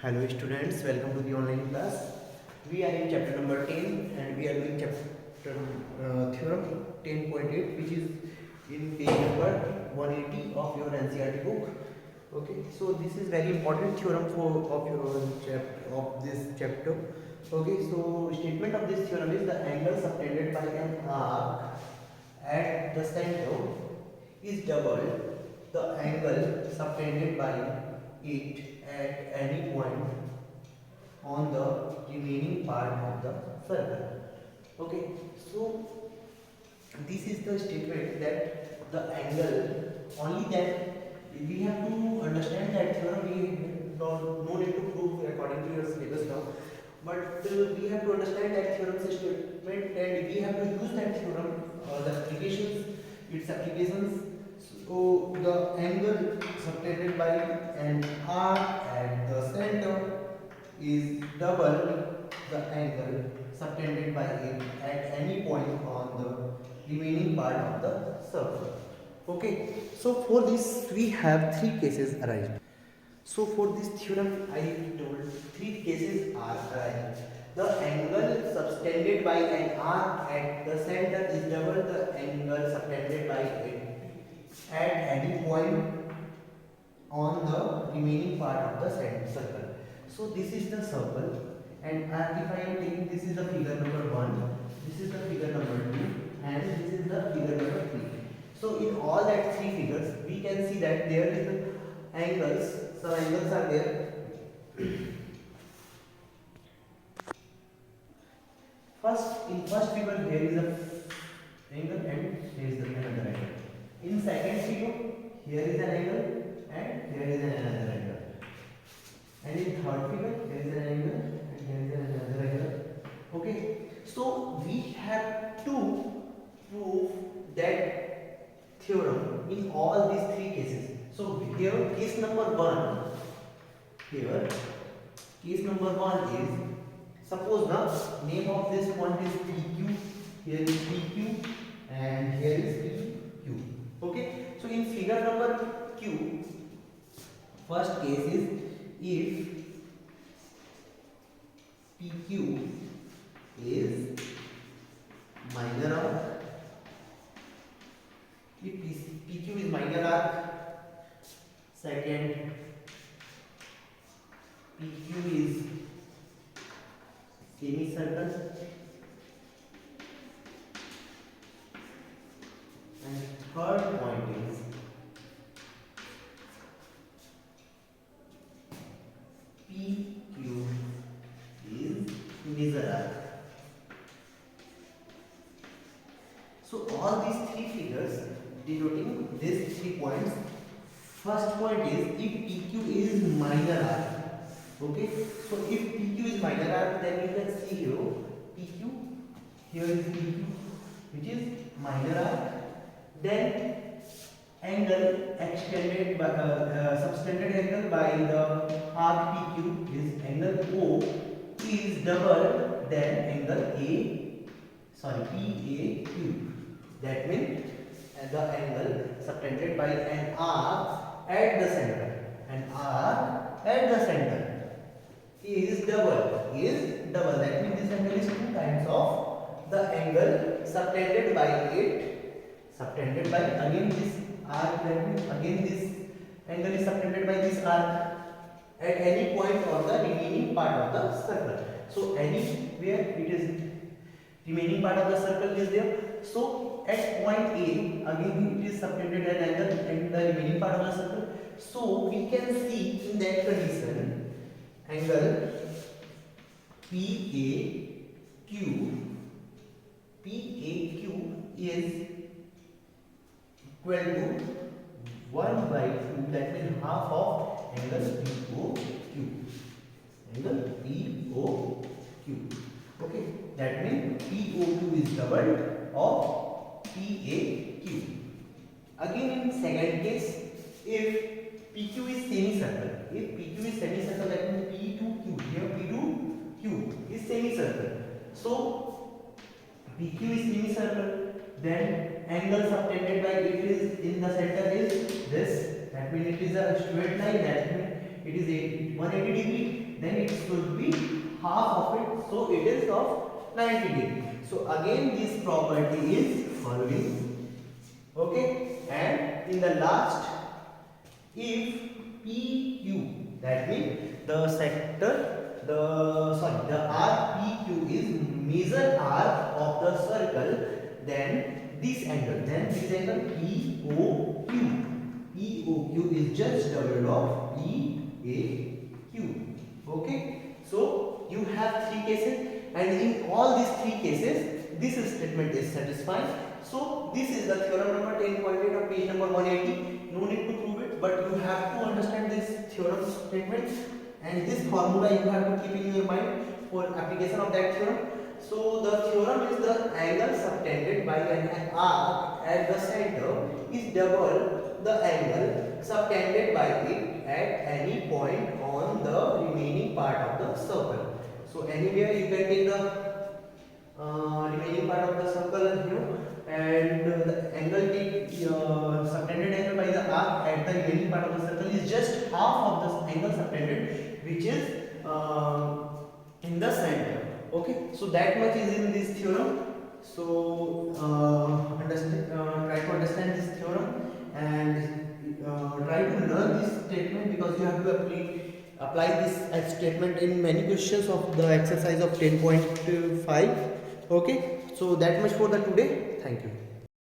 Hello students, welcome to the online class. We are in chapter number 10 and we are doing chapter theorem 10.8, which is in page number 180 of your NCERT book. Okay, so this is very important theorem of this chapter. Okay, so statement of this theorem is the angle subtended by an arc at the center is double the angle subtended by it at any point on the remaining part of the circle. Okay, so this is the statement that the angle, only that we have to understand that theorem. We don't no need to prove according to your syllabus now, but we have to understand that theorem statement and we have to use that theorem, the applications, its applications. So the angle subtended by an arc at the center is double the angle subtended by it at any point on the remaining part of the circle. Okay, so for this we have three cases arise. So for this theorem I told three cases are arise. The angle subtended by an arc at the center is double the angle subtended by it at any point on the remaining part of the circle. So this is the circle, and if I am taking, this is the figure number 1, this is the figure number 2, and this is the figure number 3. So in all that three figures we can see that there is the angles, some angles are there. In first figure there is a angle and here is another angle. In second figure here is an angle and here is another angle. And in third figure there is an angle and here is another angle. Okay, so we have to prove that theorem in all these three cases. So here case number 1, here case number 1 is, suppose the name of this point is PQ, here is PQ and here is PQ. Okay, so in figure number Q, first case is if PQ is minor arc, if PQ is minor arc. Second, PQ is semicircle, and third point is PQ is major arc. So all these three figures denoting these 3 points. First point is if PQ is minor arc. Okay, so if PQ is minor arc, then you can see here PQ, here is PQ, which is minor arc. Then angle extended by subtended angle by the arc PQ is angle O is double than angle PAQ. That means the angle subtended by an arc at the center, an arc at the center is double. That means this angle is 2 times of the angle subtended by it, subtended by again this arc. That means again this angle is subtended by this arc at any point on the remaining part of the circle. So anywhere it is remaining part of the circle is there. So at point A, again it is subtended an angle at the remaining part of the circle. So we can see in that condition angle PAQ is equal to 1 by 2, that means half of angle POQ. Angle POQ. Okay, that means POQ is doubled of PAQ. Again in second case, if PQ is semicircle, that means P2Q. Here P2Q is semicircle. So PQ is semicircle, then angle subtended by it is in the center is this. That means it is a straight line. That means it is 180 degree, then it should be half of it, so it is of 90 degree. So again this property is following. Okay, and in the last, if PQ, that means the sector, the RPQ is major arc of the circle, then this angle EOQ is just double of EAQ. Okay, so you have three cases, and in all these three cases this statement is satisfied. So this is the theorem number 10.8 of page number 180. No need to prove it, but you have to understand this theorem statement, and this formula you have to keep in your mind for application of that theorem. So the theorem is the angle subtended by an arc at the center is double the angle subtended by it at any point on the remaining part of the circle. So anywhere you can take the remaining part of the circle here, and the angle subtended angle by the arc at the remaining part of the circle is just half of the angle subtended which is in the center. Okay, so that much is in this theorem. So try to understand this theorem and try to learn this statement, because you have to apply this as statement in many questions of the exercise of 10.5. Okay, so that much for the today. Thank you.